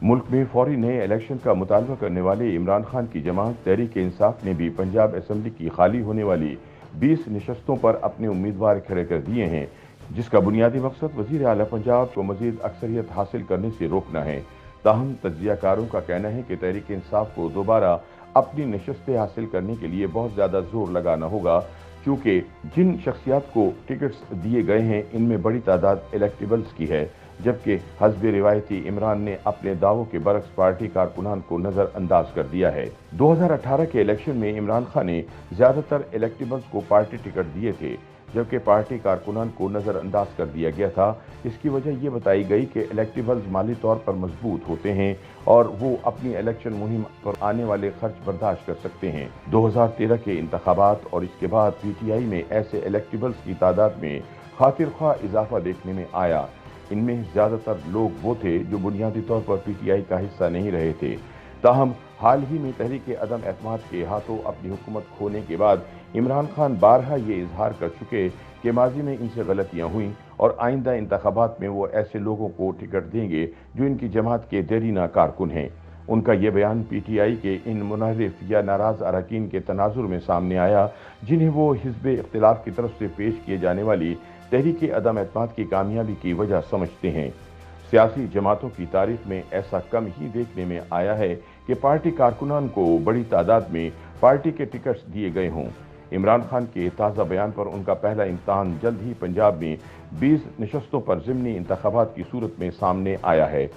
मुल्क में फौरी नए इलेक्शन का मुतालबा करने वाले इमरान खान की जमात तहरीक इंसाफ ने भी पंजाब असम्बली की खाली होने वाली 20 नशस्तों पर अपने उम्मीदवार खड़े कर दिए हैं, जिसका बुनियादी मकसद वज़ीर आला पंजाब को मज़ीद अक्सरियत हासिल करने से रोकना है। ताहम तज्ज़ियाकारों का कहना है कि तहरीक इंसाफ को दोबारा अपनी नशस्तें हासिल करने के लिए बहुत ज़्यादा जोर लगाना होगा, क्योंकि जिन शख्सियात को टिकट्स दिए गए हैं इनमें बड़ी तादाद इलेक्टेबल्स की है, जबकि हस्ब रिवायती इमरान ने अपने दावों के बरक्स पार्टी कारकुनान को नज़रअंदाज कर दिया है। 2018 के इलेक्शन में इमरान खान ने ज़्यादातर इलेक्टेबल्स को पार्टी टिकट दिए थे, जबकि पार्टी कारकुनान को नज़रअंदाज कर दिया गया था। इसकी वजह यह बताई गई कि इलेक्टेबल्स माली तौर पर मजबूत होते हैं और वो अपनी इलेक्शन मुहिम पर आने वाले खर्च बर्दाश्त कर सकते हैं। 2013 के इंतखाबात और इसके बाद PTI में ऐसे इलेक्टेबल्स की तादाद में खातिर ख्वाह इजाफा देखने में आया। इनमें ज़्यादातर लोग वो थे जो बुनियादी तौर पर PTI का हिस्सा नहीं रहे थे। ताहम हाल ही में तहरीक अदम एतमाद के हाथों अपनी हुकूमत खोने के बाद इमरान खान बारहा ये इजहार कर चुके कि माजी में इनसे गलतियां हुई और आइंदा इंतखाबात में वो ऐसे लोगों को टिकट देंगे जो इनकी जमात के देरीना कारकुन हैं। उनका यह बयान PTI के इन मुनहरिफ या नाराज अरकान के तनाजुर में सामने आया, जिन्हें वो हिज़्ब इख्तिलाफ की तरफ से पेश किए जाने वाली तहरीक अदम एतमाद की कामयाबी की वजह समझते हैं। सियासी जमातों की तारीख में ऐसा कम ही देखने में आया है कि पार्टी कारकुनान को बड़ी तादाद में पार्टी के टिकट्स दिए गए हों। इमरान खान के ताज़ा बयान पर उनका पहला इम्तहान जल्द ही पंजाब में 20 नशस्तों पर ज़िमनी इंतखाबात की सूरत में सामने आया है।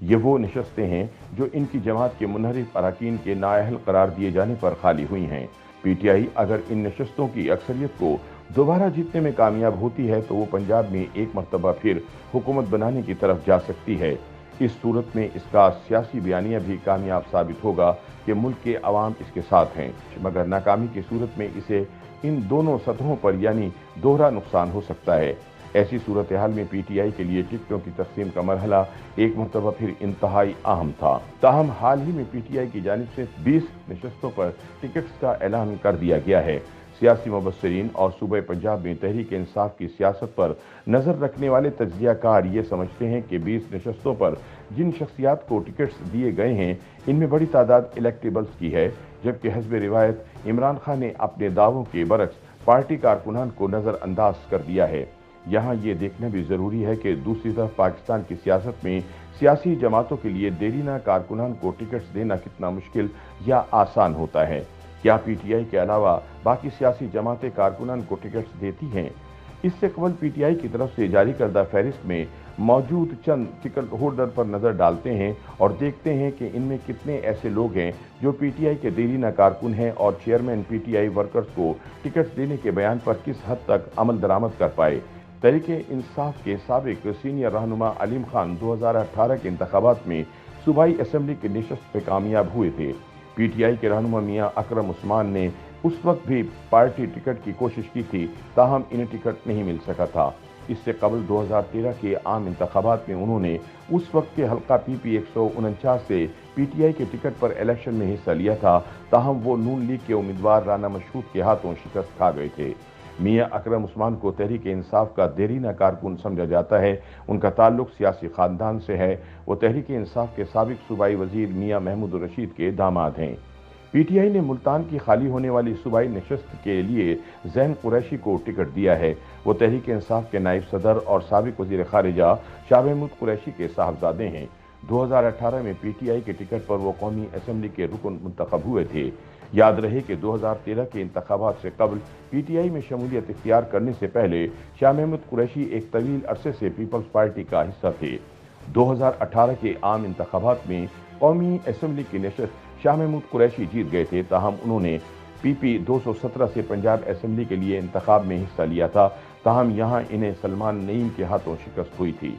ये वो नशस्तें हैं जो इनकी जमात के मुनहरिफ अरकान के नाअहल करार दिए जाने पर खाली हुई हैं। PTI अगर इन नशस्तों की अक्सरियत को दोबारा जीतने में कामयाब होती है तो वो पंजाब में एक मरतबा फिर हुकूमत बनाने की तरफ जा सकती है। इस सूरत में इसका सियासी बयानिया भी कामयाब साबित होगा कि मुल्क के अवाम इसके साथ हैं, मगर नाकामी की सूरत में इसे इन दोनों सतहों पर यानी दोहरा नुकसान हो सकता है। ऐसी सूरत हाल में PTI के लिए टिकटों की तकसीम का मरहला एक मरतबा फिर इंतहाई अहम था। ताहम हाल ही में PTI की जानिब से 20 नशस्तों पर टिकट्स का ऐलान कर दिया गया है। सियासी मुबस्सिरीन और सूबे पंजाब में तहरीक इंसाफ की सियासत पर नज़र रखने वाले तज्ज़ियाकार ये समझते हैं कि 20 नशस्तों पर जिन शख्सियात को टिकट्स दिए गए हैं इनमें बड़ी तादाद इलेक्टेबल्स की है, जबकि हस्ब रिवायत इमरान खान ने अपने दावों के बरक्स पार्टी कारकुनान को नज़रअंदाज कर दिया है। यहाँ ये देखना भी ज़रूरी है कि दूसरी तरफ पाकिस्तान की सियासत में सियासी जमातों के लिए देरीना कारकुनान को टिकट्स देना कितना मुश्किल या आसान होता है। क्या PTI के अलावा बाकी सियासी जमातें कारकुनान को टिकट्स देती हैं? इससे कबल PTI की तरफ से जारी करदा फहरिस्त में मौजूद चंद टिकट होल्डर पर नज़र डालते हैं और देखते हैं कि इनमें कितने ऐसे लोग हैं जो PTI के देरीना कारकुन हैं और चेयरमैन PTI वर्कर्स को टिकट्स देने के बयान पर किस हद तक अमल दरामद कर पाए। तहरीक इंसाफ के साबिक सीनियर रहनुमा अलीम खान 2018 के इंतखाबात में सूबाई असम्बली की नशस्त पे कामयाब हुए थे। PTI के रहनुमा मियां अकरम उस्मान ने उस वक्त भी पार्टी टिकट की कोशिश की थी, ताहम इन्हें टिकट नहीं मिल सका था। इससे कबल 2013 के आम इंतखाबात में उन्होंने उस वक्त के हल्का PP 149 से PTI के टिकट पर इलेक्शन में हिस्सा लिया था, ताहम वो नून लीग के उम्मीदवार राना मशहूद के हाथों शिकस्त खा गए थे। मियां अकरम उस्मान को तहरीक इंसाफ का देरीना कारकुन समझा जाता है। उनका ताल्लुक सियासी खानदान से है। वो तहरीक इंसाफ के साबिक सूबाई वजीर मियां महमूद रशीद के दामाद हैं। PTI ने मुल्तान की खाली होने वाली सूबाई नशस्त के लिए ज़ैन कुरैशी को टिकट दिया है। वो तहरीक इंसाफ के नायब सदर और साबिक वजीर खारिजा शाह महमूद कुरैशी के साहबजादे हैं। 2018 में PTI के टिकट पर वो कौमी असम्बली के रुकन मुंतखब हुए थे। याद रहे कि 2013 के इंतखाबात से कबल PTI में शमूलियत इख्तियार करने से पहले शाह महमूद कुरैशी एक तवील अरसे से पीपल्स पार्टी का हिस्सा थे। 2018 के आम इंतखाबात में कौमी असम्बली की नशस्त शाह महमूद कुरैशी जीत गए थे, ताहम उन्होंने PP 217 से पंजाब असम्बली के लिए इंतखाब में हिस्सा लिया था, ताहम यहाँ इन्हें सलमान नईम के हाथों शिकस्त हुई थी।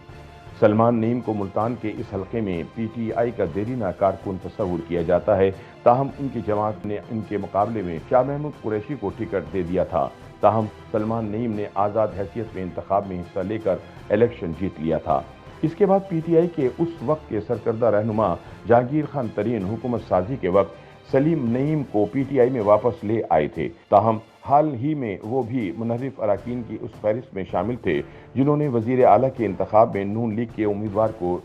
सलमान नईम को मुल्तान के इस हलके में PTI का देरीना कारकुन तस्वुर किया जाता है, ताहम उनकी जमात ने इनके मुकाबले में शाह महमूद कुरैशी को टिकट दे दिया था। ताहम सलमान नईम ने आज़ाद हैसियत में इंतखाब में हिस्सा लेकर इलेक्शन जीत लिया था। इसके बाद PTI के उस वक्त के सरकर्दा रहनुमा जहांगीर खान तरीन हुकूमत साजी के वक्त सलीम नईम को PTI में वापस ले आए थे, ताहम हाल ही में वो भी मुनहरिफ अरकान की उस फहरिस्त में शामिल थे जिन्होंने वजीर आला के इंतखाब में नून लीग के उम्मीदवार को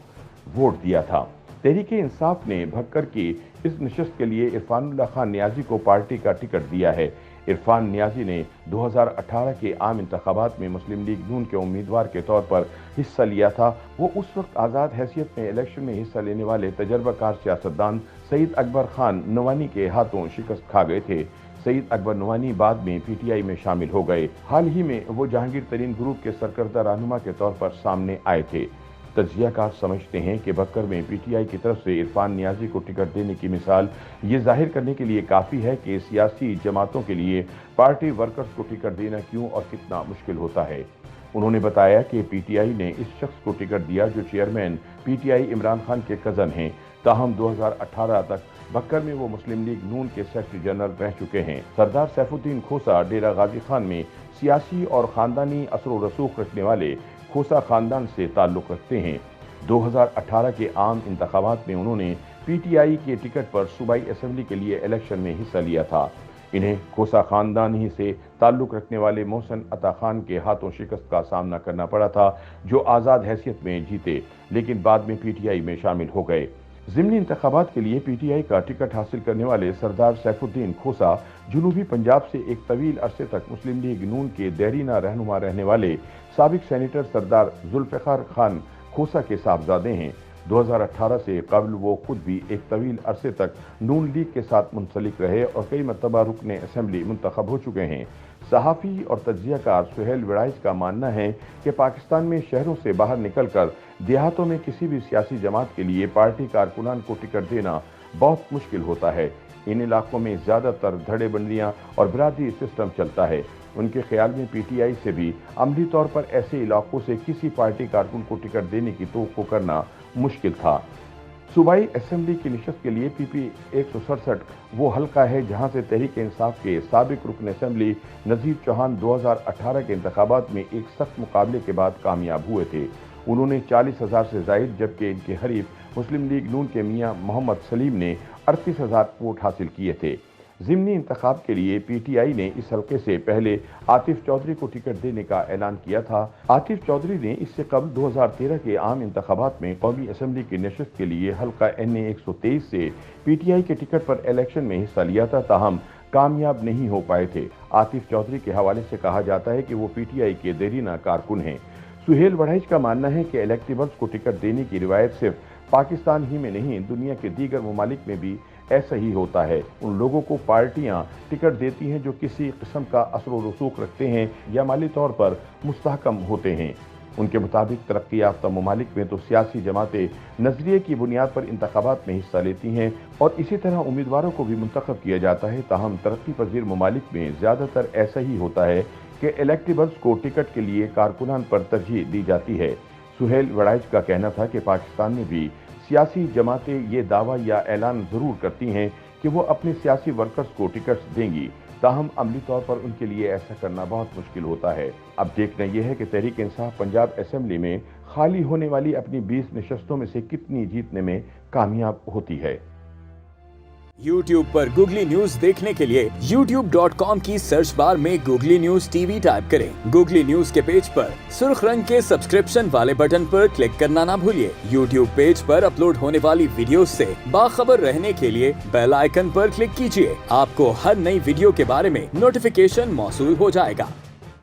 वोट दिया था। तहरीक इंसाफ ने भक्कर की इस नशस्त के लिए इरफानुल्लाह खान नियाजी को पार्टी का टिकट दिया है। इरफान नियाजी ने 2018 के आम इंतखाबात में मुस्लिम लीग नून के उम्मीदवार के तौर पर हिस्सा लिया था। वो उस वक्त आज़ाद हैसियत में इलेक्शन में हिस्सा लेने वाले तजर्बाकार सियासतदान सईद अकबर खान नवानी के हाथों शिकस्त खा गए थे। सईद अकबर नवानी बाद में पीटीआई में शामिल हो गए। हाल ही में वो जहांगीर तरीन ग्रुप के सरकर्दा रहनुमा के तौर पर सामने आए थे। तज्जियाकार समझते हैं कि भक्कर में पीटीआई की तरफ से इरफान नियाजी को टिकट देने की मिसाल ये जाहिर करने के लिए काफ़ी है कि सियासी जमातों के लिए पार्टी वर्कर्स को टिकट देना क्यों और कितना मुश्किल होता है। उन्होंने बताया कि पीटीआई ने इस शख्स को टिकट दिया जो चेयरमैन पीटीआई इमरान खान के कज़न हैं। ताहम 2018 तक भक्कर में वो मुस्लिम लीग नून के सेक्रेटरी जनरल रह चुके हैं। सरदार सैफुद्दीन खोसा डेरा गाजी खान में सियासी और ख़ानदानी असर रसूख रखने वाले खोसा खानदान से ताल्लुक़ रखते हैं। 2018 के आम इंतखाबात में उन्होंने पीटीआई के टिकट पर सूबाई असेंबली के लिए इलेक्शन में हिस्सा लिया था। इन्हें खोसा खानदान ही से ताल्लुक़ रखने वाले मोहसिन अता खान के हाथों शिकस्त का सामना करना पड़ा था, जो आज़ाद हैसियत में जीते लेकिन बाद में पीटीआई में शामिल हो गए। ज़िमनी इंतखाबात के लिए पीटीआई का टिकट हासिल करने वाले सरदार सैफुद्दीन खोसा जनूबी पंजाब से एक तवील अरसे तक मुस्लिम लीग नून के देरीना रहनुमा रहने वाले साबिक सेनेटर सरदार जुल्फ़िकार खान खोसा के साहबजादे हैं। 2018 से कबल वो खुद भी एक तवील अरसे तक नून लीग के साथ मुंसलिक रहे और कई मरतबा रुकने असेंबली मुंतखब हो चुके हैं। सहाफ़ी और तज्जियाकार सुहेल विड़ाइज का मानना है कि पाकिस्तान में शहरों से बाहर निकलकर देहातों में किसी भी सियासी जमात के लिए पार्टी कारकुनान को टिकट देना बहुत मुश्किल होता है। इन इलाकों में ज़्यादातर धड़ेबंदियाँ और बिरादरी सिस्टम चलता है। उनके ख्याल में पीटीआई से भी अमली तौर पर ऐसे इलाकों से किसी पार्टी कारकुन को टिकट देने की तवक्को करना मुश्किल था। सूबाई असेंबली की निशस्त के लिए पीपी 167 वो हल्का है जहां से तहरीक इंसाफ के साबिक रुकन असेंबली नज़ीर चौहान 2018 के इंतखाबात में एक सख्त मुकाबले के बाद कामयाब हुए थे। उन्होंने 40,000 से ज़ायद, जबकि इनके हरीफ मुस्लिम लीग नून के मियां मोहम्मद सलीम ने 38,000 वोट हासिल किए थे। ज़िमनी इंतखाब के लिए पीटीआई ने इस हल्के से पहले आतिफ चौधरी को टिकट देने का ऐलान किया था। आतिफ चौधरी ने इससे कबल 2013 के आम इंतखाबात में कौमी असेंबली की नशस्त के लिए हल्का NA 123 से पीटीआई के टिकट पर इलेक्शन में हिस्सा लिया था, ताहम कामयाब नहीं हो पाए थे। आतिफ चौधरी के हवाले से कहा जाता है कि वो पीटीआई के देरीना कारकुन हैं। सुहेल वड़ाइज का मानना है कि इलेक्टेबल्स को टिकट देने की रिवायत सिर्फ पाकिस्तान ही में नहीं, दुनिया के दीगर ममालिक में भी ऐसा ही होता है। उन लोगों को पार्टियां टिकट देती हैं जो किसी किस्म का असर रसूख रखते हैं या माली तौर पर मुस्तहकम होते हैं। उनके मुताबिक तरक्की याफ्ता ममालिक में तो सियासी जमातें नजरिए की बुनियाद पर इंतखाबात में हिस्सा लेती हैं और इसी तरह उम्मीदवारों को भी मुंतखब किया जाता है। ताहम तरक्की पजीर ममालिक में ज़्यादातर ऐसा ही होता है कि इलेक्टेबल्स को टिकट के लिए कारकुनान पर तरजीह दी जाती है। सुहेल वड़ाइज का कहना था कि पाकिस्तान में भी सियासी जमातें ये दावा या ऐलान ज़रूर करती हैं कि वो अपने सियासी वर्कर्स को टिकट्स देंगी, ताहम अमली तौर पर उनके लिए ऐसा करना बहुत मुश्किल होता है। अब देखना यह है कि तहरीक इंसाफ पंजाब असेंबली में खाली होने वाली अपनी 20 नशस्तों में से कितनी जीतने में कामयाब होती है। YouTube पर गूगली न्यूज देखने के लिए youtube.com की सर्च बार में गूगली न्यूज TV टाइप करें। गूगली न्यूज के पेज पर सुर्ख रंग के सब्सक्रिप्शन वाले बटन पर क्लिक करना ना भूलिए। YouTube पेज पर अपलोड होने वाली वीडियोस से बाखबर रहने के लिए बेल आइकन पर क्लिक कीजिए। आपको हर नई वीडियो के बारे में नोटिफिकेशन मौसूल हो जाएगा।